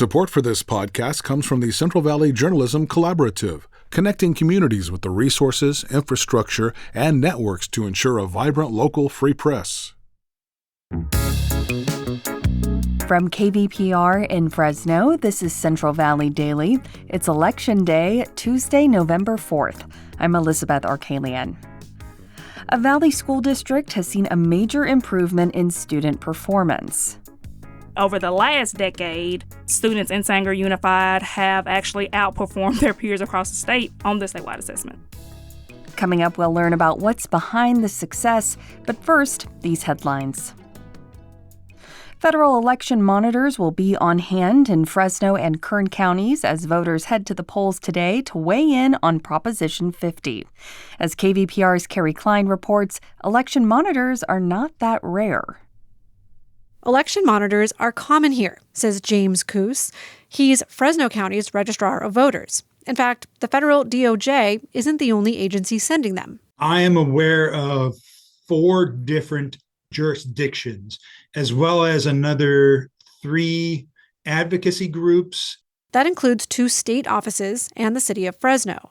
Support for this podcast comes from the Central Valley Journalism Collaborative, connecting communities with the resources, infrastructure, and networks to ensure a vibrant local free press. From KVPR in Fresno, this is Central Valley Daily. It's Election Day, Tuesday, November 4th. I'm Elizabeth Arkalian. A Valley school district has seen a major improvement in student performance. Over the last decade, students in Sanger Unified have actually outperformed their peers across the state on the statewide assessment. Coming up, we'll learn about what's behind the success, but first, these headlines. Federal election monitors will be on hand in Fresno and Kern counties as voters head to the polls today to weigh in on Proposition 50. As KVPR's Carrie Klein reports, election monitors are not that rare. Election monitors are common here, says James Coos. He's Fresno County's Registrar of Voters. In fact, the federal DOJ isn't the only agency sending them. I am aware of 4 different jurisdictions, as well as another 3 advocacy groups. That includes 2 state offices and the city of Fresno.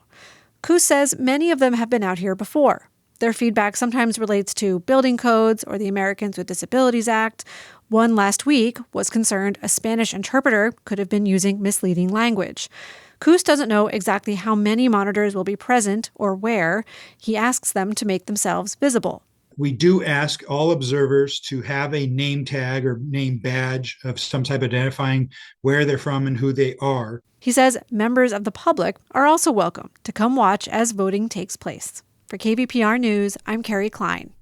Coos says many of them have been out here before. Their feedback sometimes relates to building codes or the Americans with Disabilities Act. One last week was concerned a Spanish interpreter could have been using misleading language. Coos doesn't know exactly how many monitors will be present or where. He asks them to make themselves visible. We do ask all observers to have a name tag or name badge of some type identifying where they're from and who they are. He says members of the public are also welcome to come watch as voting takes place. For KVPR News, I'm Carrie Klein.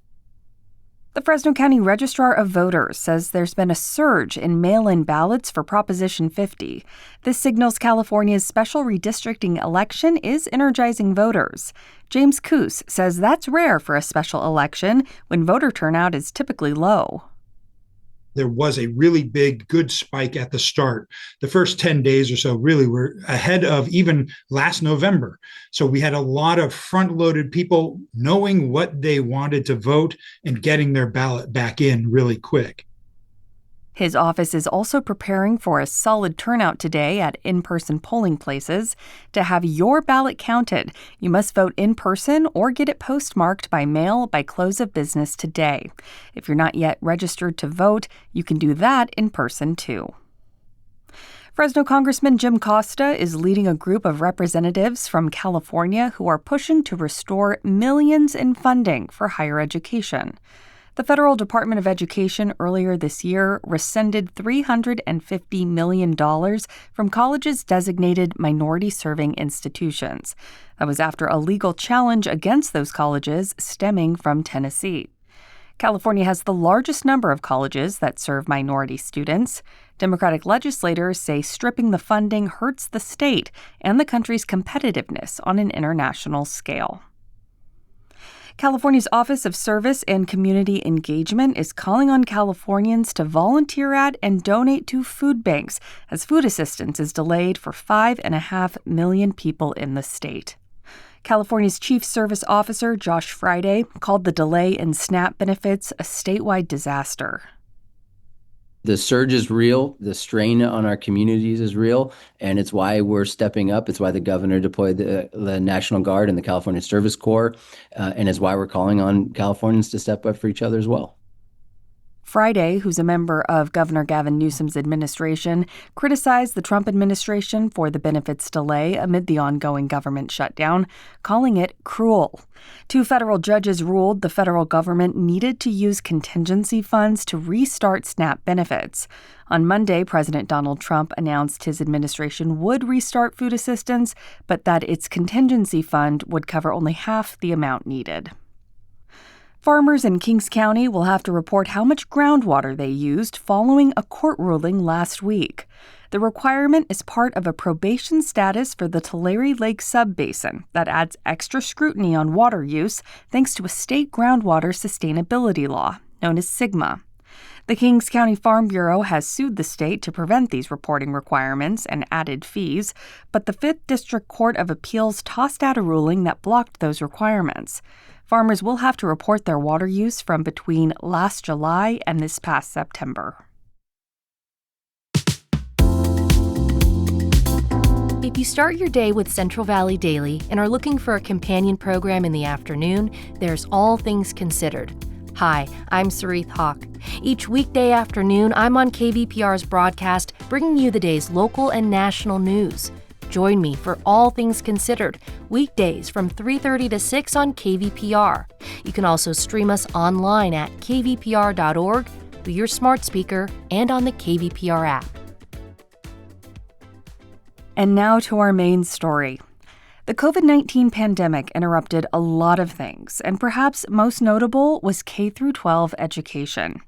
The Fresno County Registrar of Voters says there's been a surge in mail-in ballots for Proposition 50. This signals California's special redistricting election is energizing voters. James Coos says that's rare for a special election when voter turnout is typically low. There was a really big, good spike at the start. The first 10 days or so really were ahead of even last November. So we had a lot of front-loaded people knowing what they wanted to vote and getting their ballot back in really quick. His office is also preparing for a solid turnout today at in-person polling places. To have your ballot counted, you must vote in person or get it postmarked by mail by close of business today. If you're not yet registered to vote, you can do that in person too. Fresno Congressman Jim Costa is leading a group of representatives from California who are pushing to restore millions in funding for higher education. The Federal Department of Education earlier this year rescinded $350 million from colleges designated minority-serving institutions. That was after a legal challenge against those colleges stemming from Tennessee. California has the largest number of colleges that serve minority students. Democratic legislators say stripping the funding hurts the state and the country's competitiveness on an international scale. California's Office of Service and Community Engagement is calling on Californians to volunteer at and donate to food banks as food assistance is delayed for 5.5 million people in the state. California's Chief Service Officer, Josh Friday, called the delay in SNAP benefits a statewide disaster. The surge is real. The strain on our communities is real. And it's why we're stepping up. It's why the governor deployed the National Guard and the California Service Corps. And it's why we're calling on Californians to step up for each other as well. Friday, who's a member of Governor Gavin Newsom's administration, criticized the Trump administration for the benefits delay amid the ongoing government shutdown, calling it cruel. 2 federal judges ruled the federal government needed to use contingency funds to restart SNAP benefits. On Monday, President Donald Trump announced his administration would restart food assistance, but that its contingency fund would cover only half the amount needed. Farmers in Kings County will have to report how much groundwater they used following a court ruling last week. The requirement is part of a probation status for the Tulare Lake Subbasin that adds extra scrutiny on water use thanks to a state groundwater sustainability law, known as SGMA. The Kings County Farm Bureau has sued the state to prevent these reporting requirements and added fees, but the 5th District Court of Appeals tossed out a ruling that blocked those requirements. Farmers will have to report their water use from between last July and this past September. you start your day with Central Valley Daily and are looking for a companion program in the afternoon, there's All Things Considered. Hi, I'm Sarith Hawk. Each weekday afternoon, I'm on KVPR's broadcast, bringing you the day's local and national news. Join me for All Things Considered, weekdays from 3:30 to 6 on KVPR. You can also stream us online at kvpr.org, through your smart speaker, and on the KVPR app. And now to our main story. The COVID-19 pandemic interrupted a lot of things, and perhaps most notable was K-12 education.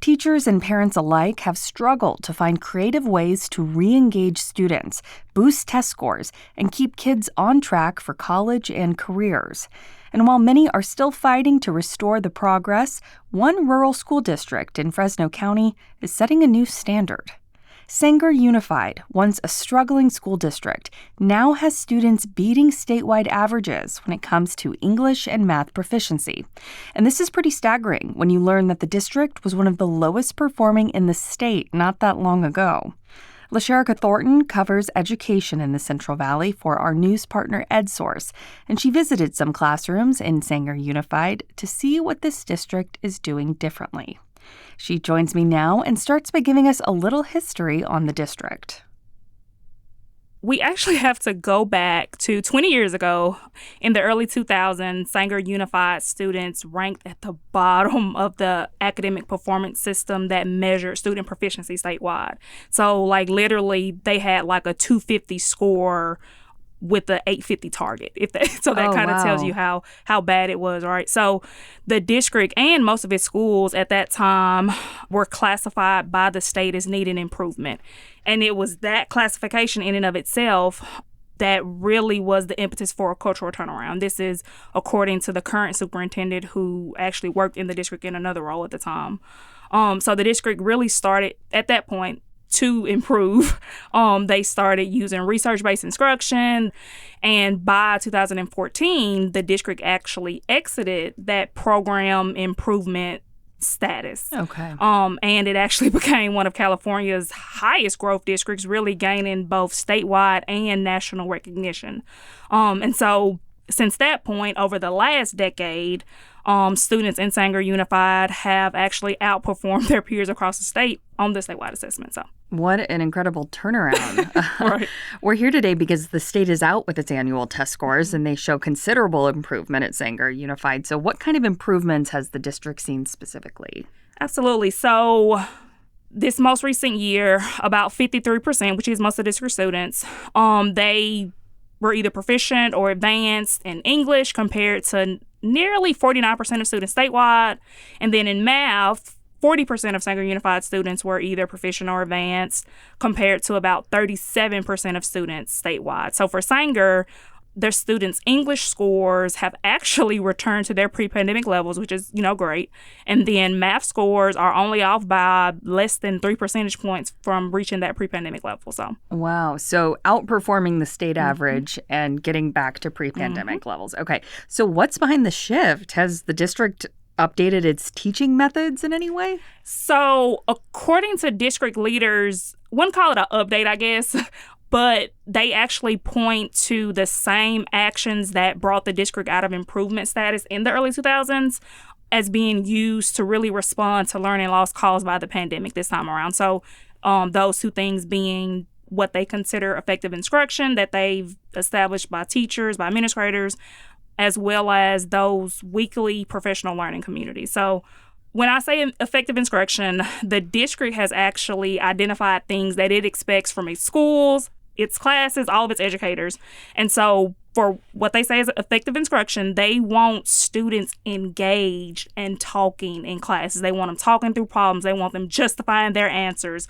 Teachers and parents alike have struggled to find creative ways to re-engage students, boost test scores, and keep kids on track for college and careers. And while many are still fighting to restore the progress, one rural school district in Fresno County is setting a new standard. Sanger Unified, once a struggling school district, now has students beating statewide averages when it comes to English and math proficiency. And this is pretty staggering when you learn that the district was one of the lowest performing in the state not that long ago. Lasherica Thornton covers education in the Central Valley for our news partner EdSource, and she visited some classrooms in Sanger Unified to see what this district is doing differently. She joins me now and starts by giving us a little history on the district. We actually have to go back to 20 years ago. In the early 2000s, Sanger Unified students ranked at the bottom of the academic performance system that measured student proficiency statewide. So, literally, they had a 250 score with the 850 target. That kind of tells you how bad it was, right? So the district and most of its schools at that time were classified by the state as needing improvement. And it was that classification in and of itself that really was the impetus for a cultural turnaround. This is according to the current superintendent, who actually worked in the district in another role at the time. So the district really started at that point to improve. They started using research-based instruction, and by 2014, the district actually exited that program improvement status. Okay. And it actually became one of California's highest growth districts, really gaining both statewide and national recognition. And so since that point, over the last decade, students in Sanger Unified have actually outperformed their peers across the state on the statewide assessment. So, what an incredible turnaround. Right. We're here today because the state is out with its annual test scores, and they show considerable improvement at Sanger Unified. So what kind of improvements has the district seen specifically? Absolutely. So this most recent year, about 53%, which is most of the district students, they were either proficient or advanced in English compared to nearly 49% of students statewide. And then in math, 40% of Sanger Unified students were either proficient or advanced compared to about 37% of students statewide. So for Sanger, their students' English scores have actually returned to their pre-pandemic levels, which is, great. And then math scores are only off by less than 3 percentage points from reaching that pre-pandemic level. So, wow. So outperforming the state average and getting back to pre-pandemic levels. Okay. So what's behind the shift? Has the district updated its teaching methods in any way? So according to district leaders, one call it an update, I guess, but they actually point to the same actions that brought the district out of improvement status in the early 2000s as being used to really respond to learning loss caused by the pandemic this time around. So those two things being what they consider effective instruction that they've established by teachers, by administrators, as well as those weekly professional learning communities. So when I say effective instruction, the district has actually identified things that it expects from its schools, its classes, all of its educators. And so for what they say is effective instruction, they want students engaged and talking in classes. They want them talking through problems. They want them justifying their answers.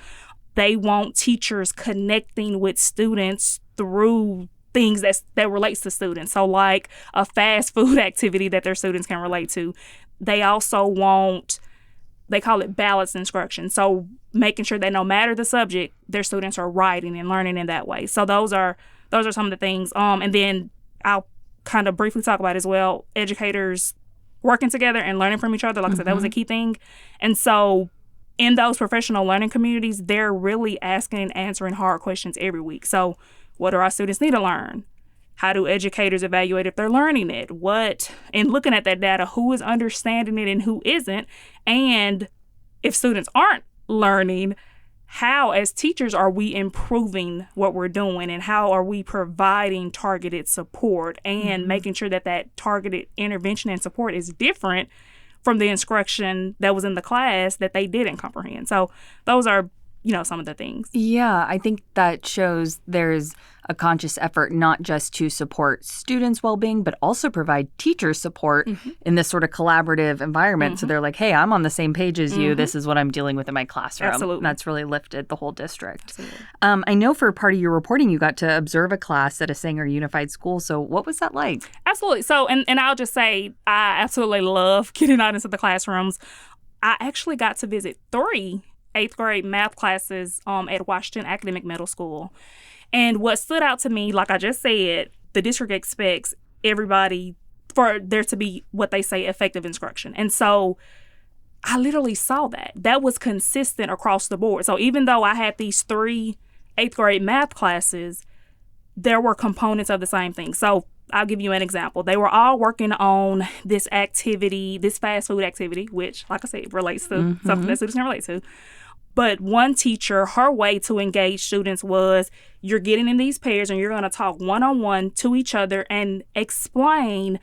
They want teachers connecting with students through things that relates to students. So like a fast food activity that their students can relate to. They also want, they call it balanced instruction. So making sure that no matter the subject, their students are writing and learning in that way. So those are some of the things. And then I'll kind of briefly talk about as well, educators working together and learning from each other. Like I said, that was a key thing. And so in those professional learning communities, they're really asking and answering hard questions every week. So What do our students need to learn? How do educators evaluate if they're learning it? And looking at that data, who is understanding it and who isn't? And if students aren't learning, how, as teachers, are we improving what we're doing, and how are we providing targeted support and making sure that that targeted intervention and support is different from the instruction that was in the class that they didn't comprehend? So those are, some of the things. Yeah, I think that shows there's a conscious effort not just to support students' well-being, but also provide teacher support in this sort of collaborative environment. So they're like, hey, I'm on the same page as you. This is what I'm dealing with in my classroom. Absolutely. And that's really lifted the whole district. I know for part of your reporting, you got to observe a class at a Sanger Unified School. So what was that like? Absolutely. So, and I'll just say, I absolutely love getting out into the classrooms. I actually got to visit 3 8th grade math classes at Washington Academic Middle School. And what stood out to me, like I just said, the district expects everybody for there to be what they say effective instruction. And so I literally saw that. That was consistent across the board. So even though I had these 3 8th grade math classes, there were components of the same thing. So I'll give you an example. They were all working on this activity, this fast food activity, which, like I said, relates to something that students can relate to. But one teacher, her way to engage students was, you're getting in these pairs and you're going to talk one-on-one to each other and explain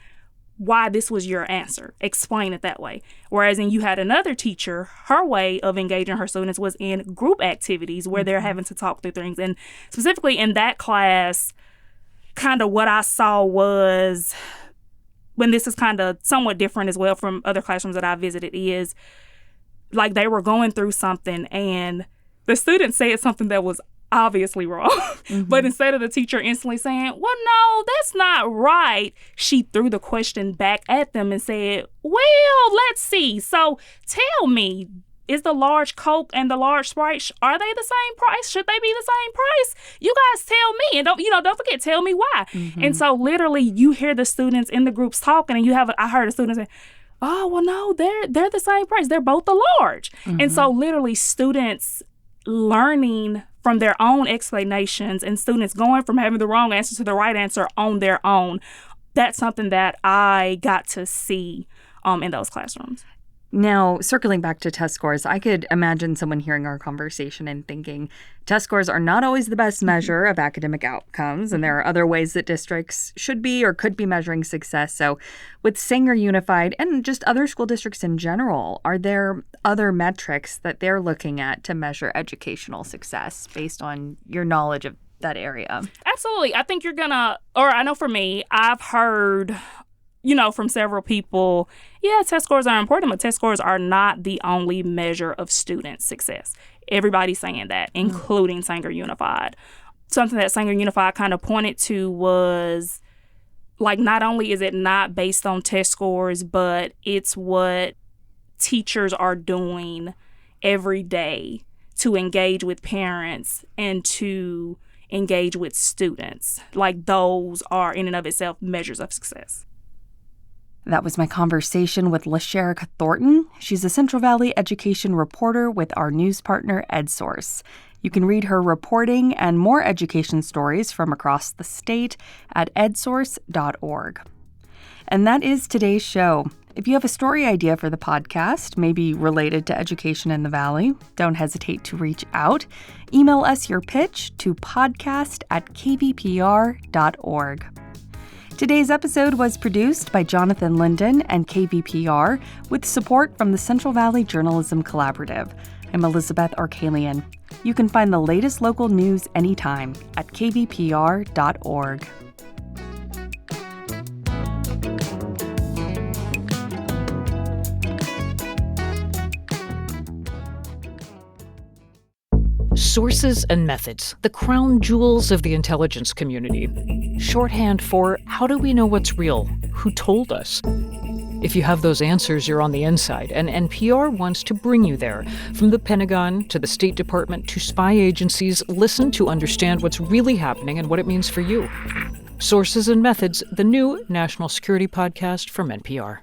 why this was your answer. Explain it that way. Whereas you had another teacher, her way of engaging her students was in group activities where they're having to talk through things. And specifically in that class, kind of what I saw was, when this is kind of somewhat different as well from other classrooms that I visited, is like they were going through something and the student said something that was obviously wrong. But instead of the teacher instantly saying, well, no, that's not right, she threw the question back at them and said, well, let's see. So tell me, is the large Coke and the large Sprite, are they the same price? Should they be the same price? You guys tell me. And don't forget, tell me why. And so literally you hear the students in the groups talking, and I heard a student say, oh, well, no, they're the same price. They're both the large. And so literally students learning from their own explanations and students going from having the wrong answer to the right answer on their own. That's something that I got to see in those classrooms. Now, circling back to test scores, I could imagine someone hearing our conversation and thinking test scores are not always the best measure of academic outcomes, and there are other ways that districts should be or could be measuring success. So with Sanger Unified and just other school districts in general, are there other metrics that they're looking at to measure educational success based on your knowledge of that area? Absolutely. I think I know for me, I've heard from several people, test scores are important, but test scores are not the only measure of student success. Everybody's saying that, including Sanger Unified. Something that Sanger Unified kind of pointed to was, like, not only is it not based on test scores, but it's what teachers are doing every day to engage with parents and to engage with students. Like, those are, in and of itself, measures of success. That was my conversation with Lasherica Thornton. She's a Central Valley education reporter with our news partner, EdSource. You can read her reporting and more education stories from across the state at edsource.org. And that is today's show. If you have a story idea for the podcast, maybe related to education in the Valley, don't hesitate to reach out. Email us your pitch to podcast@kvpr.org. Today's episode was produced by Jonathan Linden and KVPR with support from the Central Valley Journalism Collaborative. I'm Elizabeth Arkalian. You can find the latest local news anytime at kvpr.org. Sources and methods, the crown jewels of the intelligence community. Shorthand for how do we know what's real? Who told us? If you have those answers, you're on the inside, and NPR wants to bring you there. From the Pentagon to the State Department to spy agencies, listen to understand what's really happening and what it means for you. Sources and Methods, the new national security podcast from NPR.